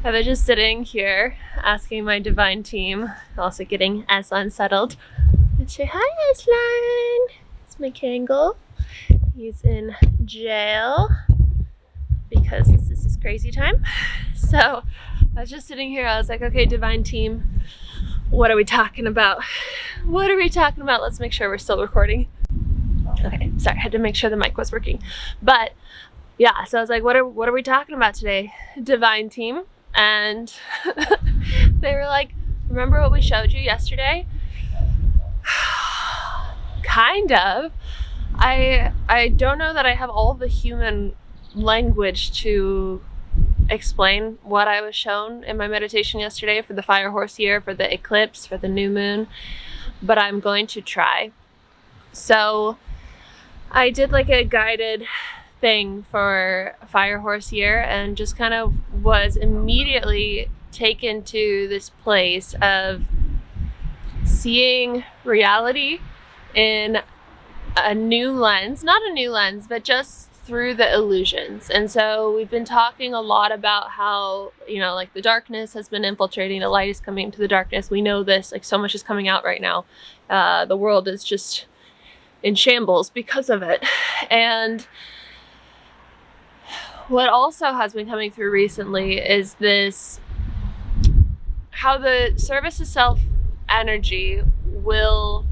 I was just sitting here asking my divine team, also getting Aslan settled, and say, hi Aslan! It's my Kangol. He's in jail because this is his crazy time. So I was just sitting here, I was like, okay, divine team, what are we talking about? What are we talking about? Let's make sure we're still recording. Okay, sorry, I had to make sure the mic was working. But yeah, so I was like, what are we talking about today, divine team? And they were like, remember what we showed you yesterday? Kind of. I don't know that I have all the human language to explain what I was shown in my meditation yesterday for the fire horse year, for the eclipse, for the new moon, but I'm going to try. So I did like a guided thing for fire horse year and just kind of was immediately taken to this place of seeing reality in a new lens, not a new lens, but just through the illusions. And so we've been talking a lot about how, like the darkness has been infiltrating, the light is coming into the darkness. We know this, like so much is coming out right now. The world is just in shambles because of it. And what also has been coming through recently is this, how the service to self energy will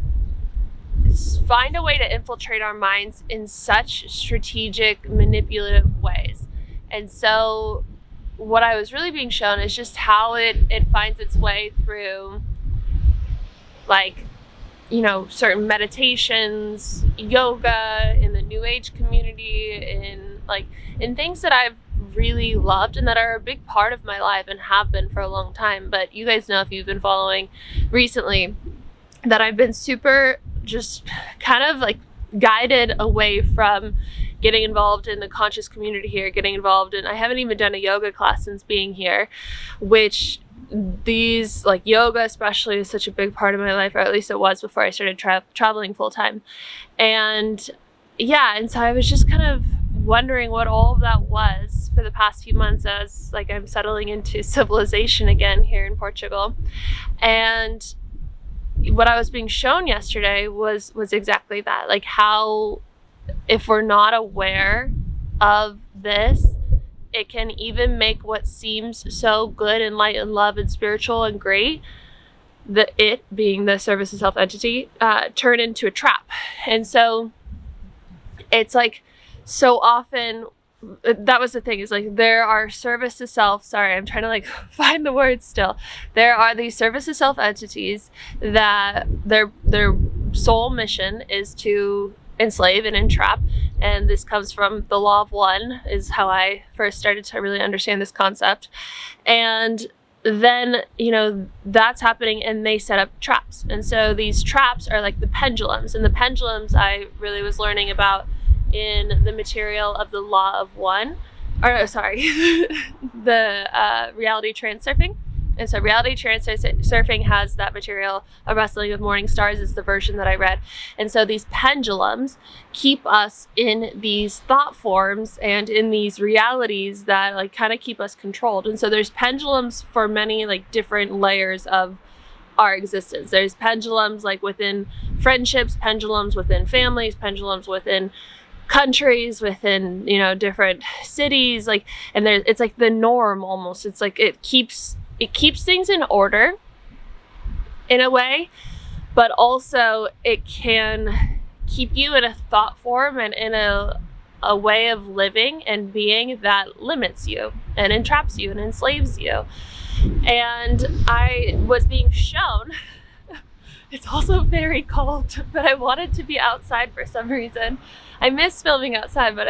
find a way to infiltrate our minds in such strategic, manipulative ways. And so what I was really being shown is just how it finds its way through, like, certain meditations, yoga, in the New Age community, in things that I've really loved and that are a big part of my life and have been for a long time. But you guys know, if you've been following recently, that I've been super just kind of like guided away from getting involved in the conscious community here, getting involved in, I haven't even done a yoga class since being here, which these, like yoga especially, is such a big part of my life, or at least it was before I started traveling full time. And yeah, and so I was just kind of wondering what all of that was for the past few months as like I'm settling into civilization again here in Portugal. And what I was being shown yesterday was exactly that, like how if we're not aware of this, it can even make what seems so good and light and love and spiritual and great, it being the service of self entity, turn into a trap. And so it's like, so often, that was the thing, is like there are service to self, sorry, I'm trying to like find the words still. There are these service to self entities that their sole mission is to enslave and entrap. And this comes from the law of one, is how I first started to really understand this concept. And then, that's happening and they set up traps. And so these traps are like the pendulums, and the pendulums I really was learning about in the material of the law of one, the reality transurfing. And so reality transurfing has that material. A Wrestling with Morning Stars is the version that I read. And so these pendulums keep us in these thought forms and in these realities that like kind of keep us controlled. And so there's pendulums for many like different layers of our existence. There's pendulums like within friendships, pendulums within families, pendulums within countries, within different cities, like, and it's like the norm almost. It's like it keeps things in order in a way, but also it can keep you in a thought form and in a way of living and being that limits you and entraps you and enslaves you. And I was being shown it's also very cold, but I wanted to be outside for some reason. I miss filming outside, but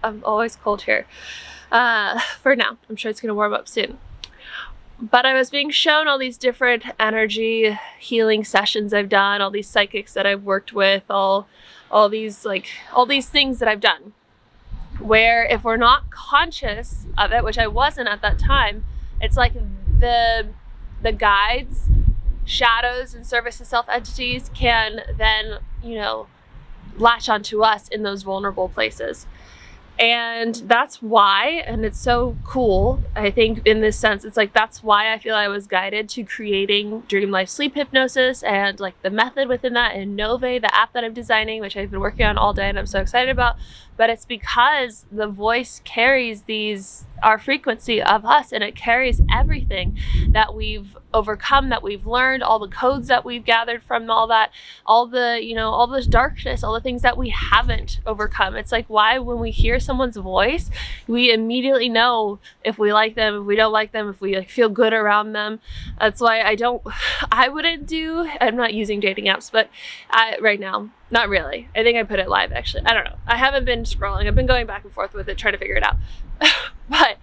I'm always cold here. For now, I'm sure it's gonna warm up soon. But I was being shown all these different energy healing sessions I've done, all these psychics that I've worked with, all these things that I've done, where if we're not conscious of it, which I wasn't at that time, it's like the guides, shadows, and service to self entities can then, latch onto us in those vulnerable places. And that's why, and it's so cool, I think in this sense, it's like, that's why I feel I was guided to creating Dream Life Sleep Hypnosis and like the method within that, and Nove, the app that I'm designing, which I've been working on all day and I'm so excited about. But it's because the voice carries our frequency of us, and it carries everything that we've overcome, that we've learned, all the codes that we've gathered from all that, all this darkness, all the things that we haven't overcome. It's like why when we hear someone's voice, we immediately know if we like them, if we don't like them, if we like feel good around them. That's why I'm not using dating apps, but right now, not really. I think I put it live actually. I don't know. I haven't been scrolling. I've been going back and forth with it, trying to figure it out. But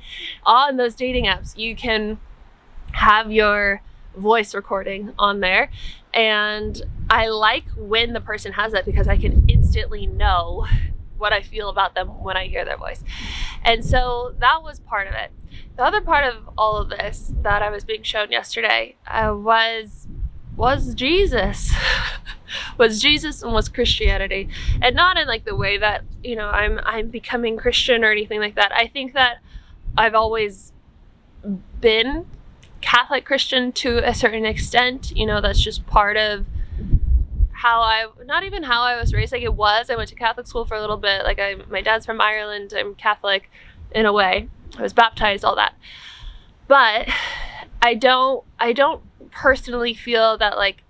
on those dating apps, you can have your voice recording on there. And I like when the person has that because I can instantly know what I feel about them when I hear their voice. And so that was part of it. The other part of all of this that I was being shown yesterday was Jesus. Was Jesus and was Christianity. And not in like the way that, I'm becoming Christian or anything like that. I think that I've always been Catholic Christian to a certain extent. That's just part of not even how I was raised. Like it was, I went to Catholic school for a little bit. Like my dad's from Ireland. I'm Catholic in a way. I was baptized, all that. But I don't personally feel that like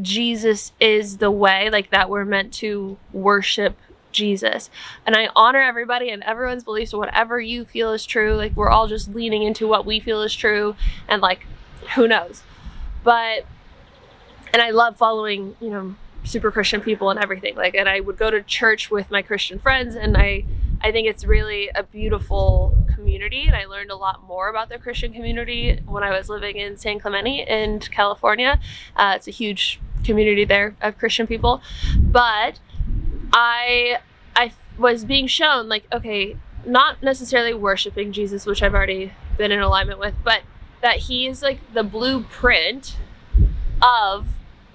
Jesus is the way, like that we're meant to worship Jesus. And I honor everybody and everyone's beliefs, or whatever you feel is true. Like we're all just leaning into what we feel is true, and like who knows. And I love following, super Christian people and everything. Like, and I would go to church with my Christian friends, and I think it's really a beautiful community, and I learned a lot more about the Christian community when I was living in San Clemente in California. It's a huge community there of Christian people. But I was being shown like, okay, not necessarily worshiping Jesus, which I've already been in alignment with, but that he is like the blueprint of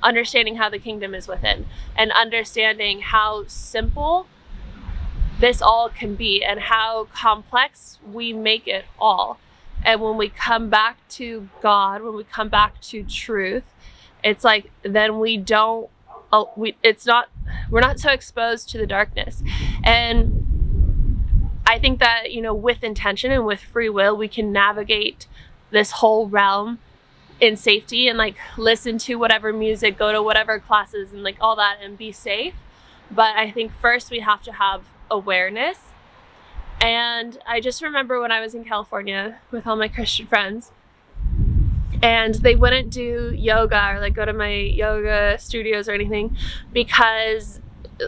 understanding how the kingdom is within, and understanding how simple this all can be and how complex we make it all. And when we come back to God, when we come back to truth, it's like then we're not so exposed to the darkness. And I think that, with intention and with free will, we can navigate this whole realm in safety and like listen to whatever music, go to whatever classes and like all that and be safe. But I think first we have to have awareness. And I just remember when I was in California with all my Christian friends, and they wouldn't do yoga or like go to my yoga studios or anything because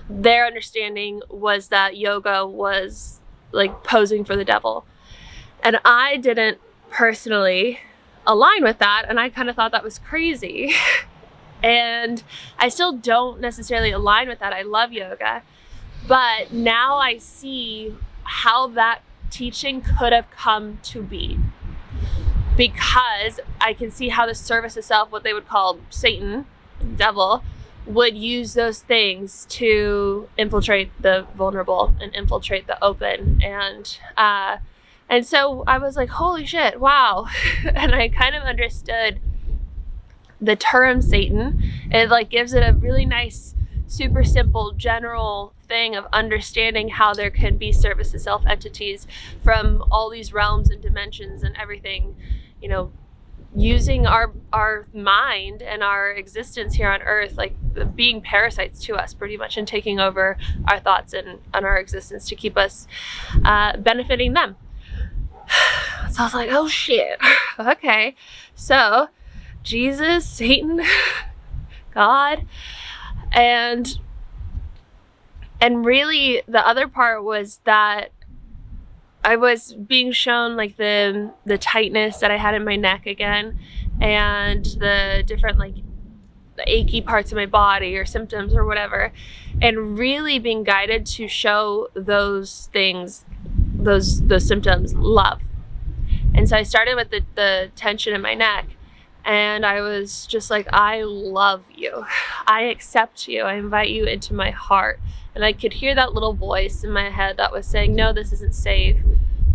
their understanding was that yoga was like posing for the devil. And I didn't personally align with that, and I kind of thought that was crazy. And I still don't necessarily align with that. I love yoga. But now I see how that teaching could have come to be, because I can see how the service itself, what they would call Satan, devil, would use those things to infiltrate the vulnerable and infiltrate the open. And so I was like, holy shit, wow. And I kind of understood the term Satan. It like gives it a really nice, super simple, general thing of understanding how there can be service to self entities from all these realms and dimensions and everything, using our mind and our existence here on earth, like being parasites to us pretty much, and taking over our thoughts and our existence to keep us benefiting them. So I was like, oh shit. Okay. So Jesus, Satan, God, and really the other part was that I was being shown like the tightness that I had in my neck again, and the different like the achy parts of my body or symptoms or whatever, and really being guided to show those things, those symptoms, love. And so I started with the tension in my neck, And I was just like, I love you. I accept you. I invite you into my heart. And I could hear that little voice in my head that was saying, no, this isn't safe.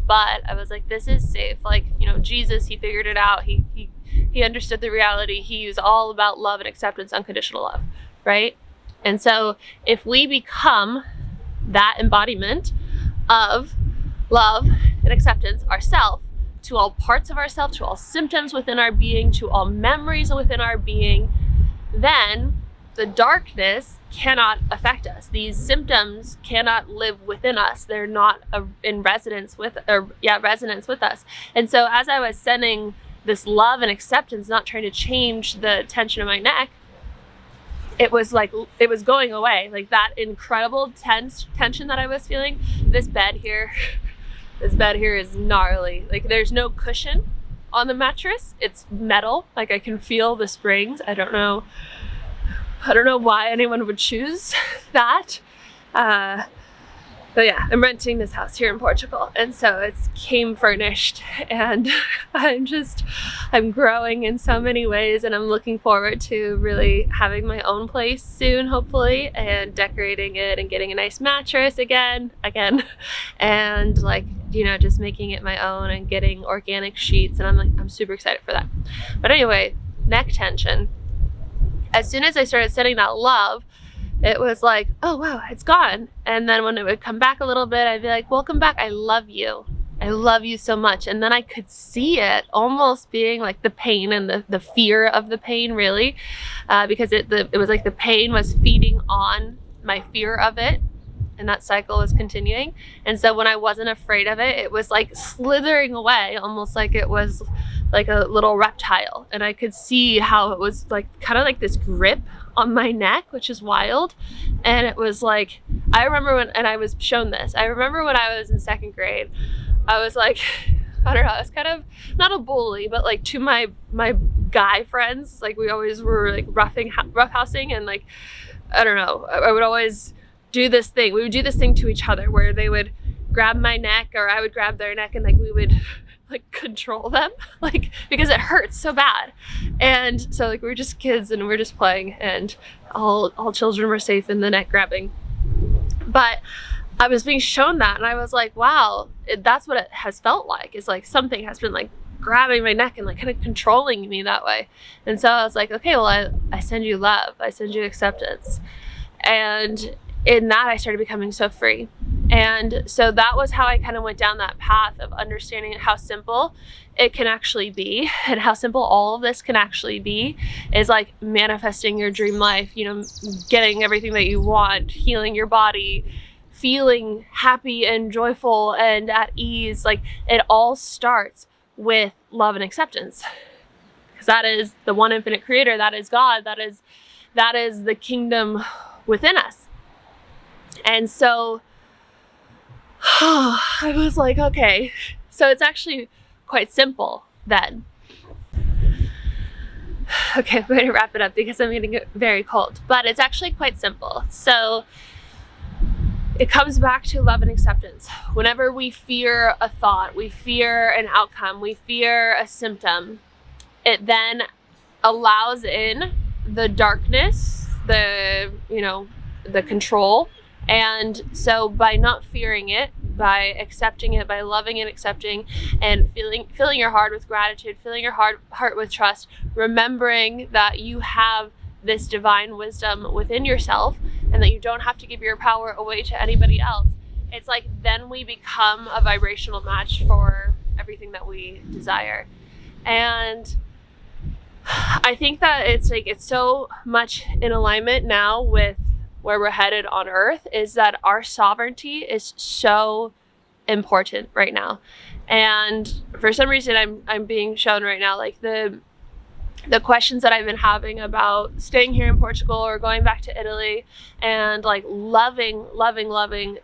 But I was like, this is safe. Like, you know, Jesus, he figured it out. He understood the reality. He was all about love and acceptance, unconditional love, right? And so if we become that embodiment of love and acceptance ourselves, to all parts of ourselves, to all symptoms within our being, to all memories within our being, then the darkness cannot affect us. These symptoms cannot live within us. They're not in resonance with us. And so as I was sending this love and acceptance, not trying to change the tension in my neck, it was like, it was going away. Like that incredible tension that I was feeling. This bed here is gnarly. Like there's no cushion on the mattress. It's metal. Like I can feel the springs. I don't know why anyone would choose that. But yeah, I'm renting this house here in Portugal. And so it's came furnished, and I'm growing in so many ways, and I'm looking forward to really having my own place soon, hopefully, and decorating it and getting a nice mattress again, and like, you know, just making it my own and getting organic sheets. And I'm super excited for that. But anyway, neck tension. As soon as I started sending that love, it was like, oh wow, it's gone. And then when it would come back a little bit, I'd be like, welcome back. I love you. I love you so much. And then I could see it almost being like the pain and the fear of the pain, really, because it was like the pain was feeding on my fear of it. And that cycle was continuing. And so when I wasn't afraid of it, it was like slithering away, almost like it was like a little reptile. And I could see how it was like kind of like this grip on my neck, which is wild. And it was like, I remember and I was shown this. I remember when I was in second grade, I was like, I don't know, I was kind of not a bully, but like to my guy friends, like we always were like roughhousing, and like, I don't know, I would always do this thing. We would do this thing to each other where they would grab my neck or I would grab their neck, and like we would like control them, like, because it hurts so bad. And so like we were just kids and we were just playing, and all children were safe in the neck grabbing. But I was being shown that, and I was like, wow, that's what it has felt like. It's like something has been like grabbing my neck and like kind of controlling me that way. And so I was like, okay, well, I send you love. I send you acceptance. And in that, I started becoming so free. And so that was how I kind of went down that path of understanding how simple it can actually be, and how simple all of this can actually be, is like manifesting your dream life, you know, getting everything that you want, healing your body, feeling happy and joyful and at ease. Like it all starts with love and acceptance, because that is the one infinite creator. That is God. That is the kingdom within us. And so I was like, okay, so it's actually quite simple then. Okay, I'm going to wrap it up because I'm getting very cold, but it's actually quite simple. So it comes back to love and acceptance. Whenever we fear a thought, we fear an outcome, we fear a symptom, it then allows in the darkness, the control. And so by not fearing it, by accepting it, by loving and accepting, and filling your heart with gratitude, filling your heart with trust, remembering that you have this divine wisdom within yourself, and that you don't have to give your power away to anybody else. It's like then we become a vibrational match for everything that we desire. And I think that it's so much in alignment now with where we're headed on Earth, is that our sovereignty is so important right now. And for some reason I'm being shown right now, like the questions that I've been having about staying here in Portugal or going back to Italy, and like loving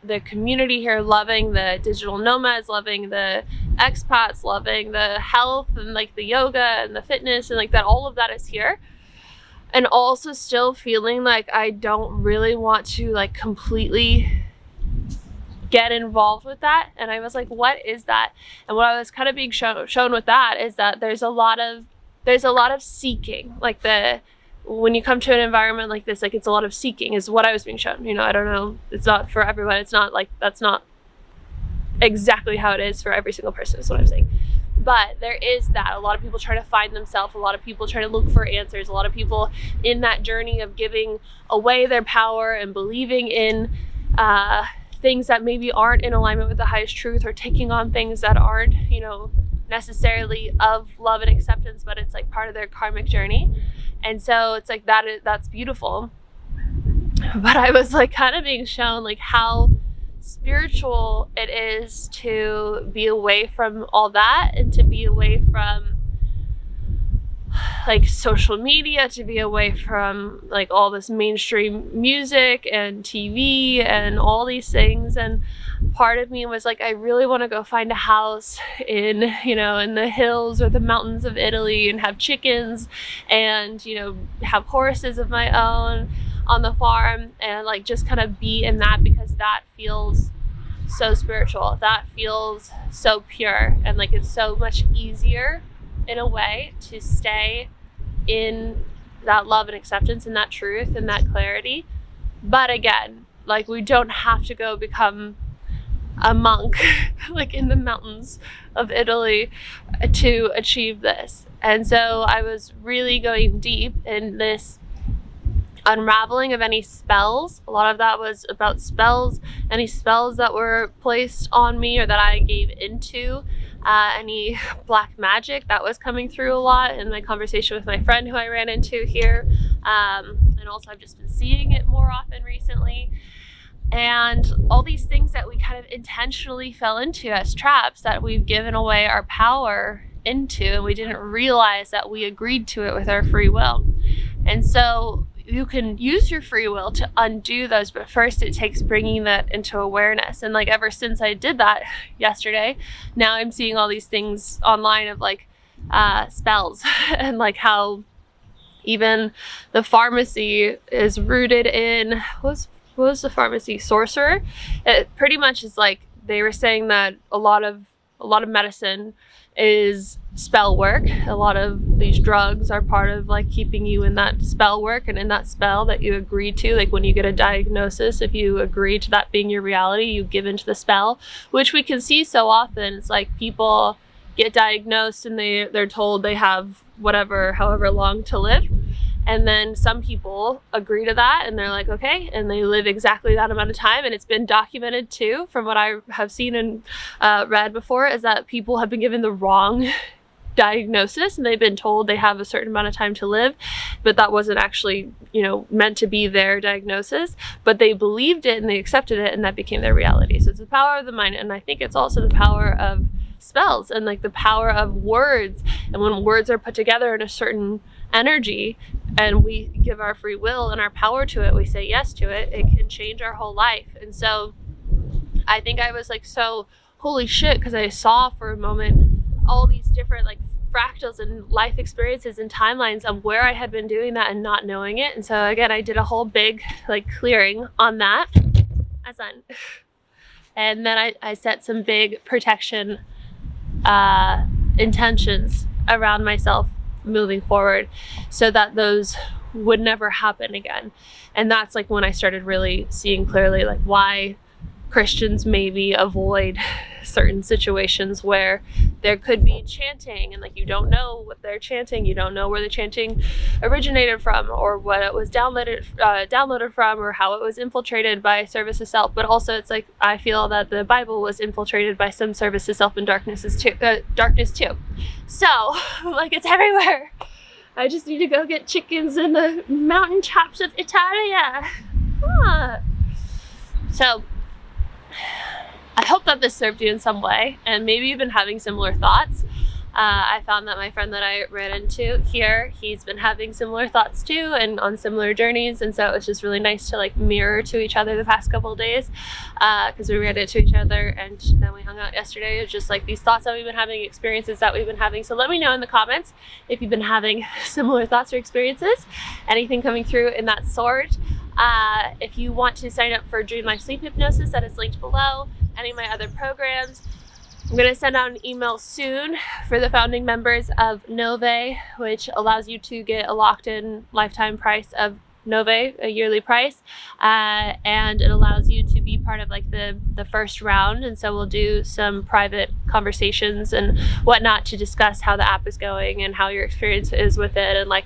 the community here, loving the digital nomads, loving the expats, loving the health and like the yoga and the fitness, and like that all of that is here. And also still feeling like I don't really want to like completely get involved with that. And I was like, what is that? And what I was kind of being shown with that is that there's a lot of there's a lot of seeking. Like when you come to an environment like this, like it's a lot of seeking is what I was being shown. I don't know. It's not for everyone. It's not like, that's not exactly how it is for every single person is what I'm saying. But there is that. A lot of people try to find themselves. A lot of people try to look for answers. A lot of people in that journey of giving away their power and believing in things that maybe aren't in alignment with the highest truth, or taking on things that aren't, necessarily of love and acceptance, but it's like part of their karmic journey. And so it's like that's beautiful. But I was like kind of being shown like how spiritual it is to be away from all that, and to be away from like social media, to be away from like all this mainstream music and TV and all these things. And part of me was like, I really want to go find a house in the hills or the mountains of Italy, and have chickens and have horses of my own on the farm, and like just kind of be in that, because that feels so spiritual, that feels so pure, and like it's so much easier in a way to stay in that love and acceptance and that truth and that clarity. But again, like we don't have to go become a monk like in the mountains of Italy to achieve this. And so I was really going deep in this unraveling of any spells. A lot of that was about spells, any spells that were placed on me or that I gave into, any black magic that was coming through a lot in my conversation with my friend who I ran into here. And also I've just been seeing it more often recently. And all these things that we kind of intentionally fell into as traps, that we've given away our power into, and we didn't realize that we agreed to it with our free will. And so you can use your free will to undo those, but first it takes bringing that into awareness. And like ever since I did that yesterday, now I'm seeing all these things online of like spells and like how even the pharmacy is rooted in what was the pharmacy? Sorcerer. It pretty much is like they were saying that a lot of medicine is spell work. A lot of these drugs are part of like keeping you in that spell work and in that spell that you agree to. Like when you get a diagnosis, if you agree to that being your reality, you give into the spell, which we can see so often. It's like people get diagnosed and they're told they have however long to live. And then some people agree to that and they're like, okay, and they live exactly that amount of time. And it's been documented too, from what I have seen and read before, is that people have been given the wrong diagnosis and they've been told they have a certain amount of time to live, but that wasn't actually, meant to be their diagnosis, but they believed it and they accepted it and that became their reality. So it's the power of the mind. And I think it's also the power of spells and like the power of words. And when words are put together in a certain energy and we give our free will and our power to it, we say yes to it, it can change our whole life. And so I think I was like, so holy shit, because I saw for a moment all these different like fractals and life experiences and timelines of where I had been doing that and not knowing it. And so again, I did a whole big like clearing on that, Aslan. And then I set some big protection intentions around myself moving forward so that those would never happen again. And that's like when I started really seeing clearly like why Christians maybe avoid certain situations where there could be chanting and like you don't know what they're chanting, you don't know where the chanting originated from or what it was downloaded from or how it was infiltrated by service of self. But also it's like I feel that the Bible was infiltrated by some service of self and darkness too. So like it's everywhere. I just need to go get chickens in the mountain tops of Italia. So I hope that this served you in some way, and maybe you've been having similar thoughts. I found that my friend that I ran into here, he's been having similar thoughts too and on similar journeys, and so it was just really nice to like mirror to each other the past couple of days because we ran into each other and then we hung out yesterday. It's just like these thoughts that we've been having, experiences that we've been having. So let me know in the comments if you've been having similar thoughts or experiences, anything coming through in that sort. If you want to sign up for Dream Life Sleep Hypnosis, that is linked below. Any of my other programs, I'm going to send out an email soon for the founding members of Nove, which allows you to get a locked-in lifetime price of Nove, a yearly price, and it allows you to be part of like the first round. And so we'll do some private conversations and whatnot to discuss how the app is going and how your experience is with it, and like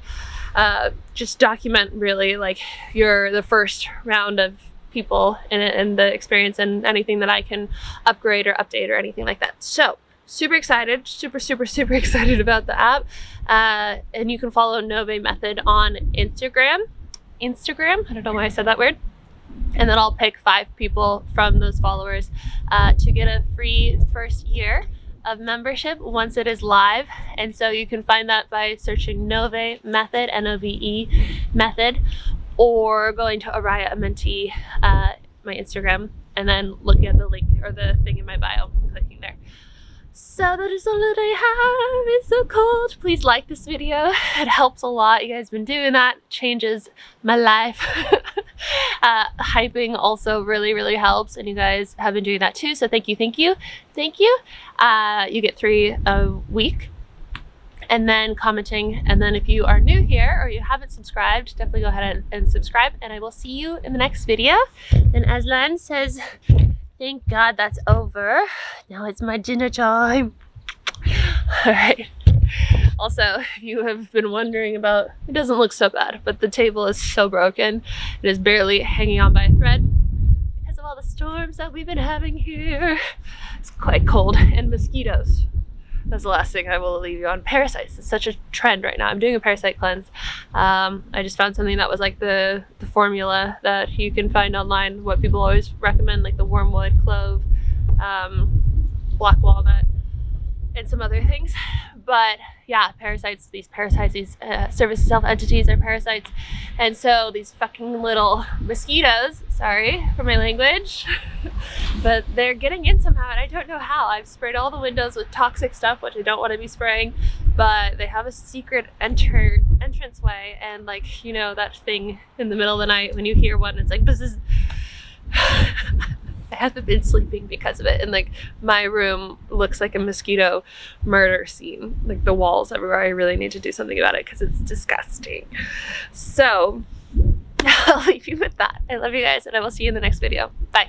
just document really like the first round of people in it and the experience and anything that I can upgrade or update or anything like that. So super excited, super excited about the app. And you can follow Nove Method on Instagram. I don't know why I said that weird. And then I'll pick 5 people from those followers to get a free first year of membership once it is live. And so you can find that by searching Nove Method, Nove Method, or going to Araya, a mentee, my Instagram, and then looking at the link or the thing in my bio, clicking there. So that is all that I have. It's so cold. Please like this video. It helps a lot. You guys have been doing that. Changes my life. Hyping also really helps, and you guys have been doing that too. So thank you. You get 3 a week. And then commenting. And then if you are new here or you haven't subscribed, definitely go ahead and subscribe. And I will see you in the next video. And Aslan says, thank God that's over. Now it's my dinner time. All right. Also, if you have been wondering about, it doesn't look so bad, but the table is so broken. It is barely hanging on by a thread because of all the storms that we've been having here. It's quite cold, and mosquitoes. That's the last thing I will leave you on. Parasites is such a trend right now. I'm doing a parasite cleanse. I just found something that was like the formula that you can find online, what people always recommend, like the wormwood, clove, black walnut, and some other things. But yeah, parasites, these service self entities are parasites. And so these fucking little mosquitoes, sorry for my language, but they're getting in somehow, and I don't know how. I've sprayed all the windows with toxic stuff, which I don't want to be spraying, but they have a secret entranceway, and like, you know, that thing in the middle of the night when you hear one, it's like, this is... I haven't been sleeping because of it, and like my room looks like a mosquito murder scene, like the walls everywhere. I really need to do something about it because it's disgusting. So I'll leave you with that. I love you guys, and I will see you in the next video. Bye.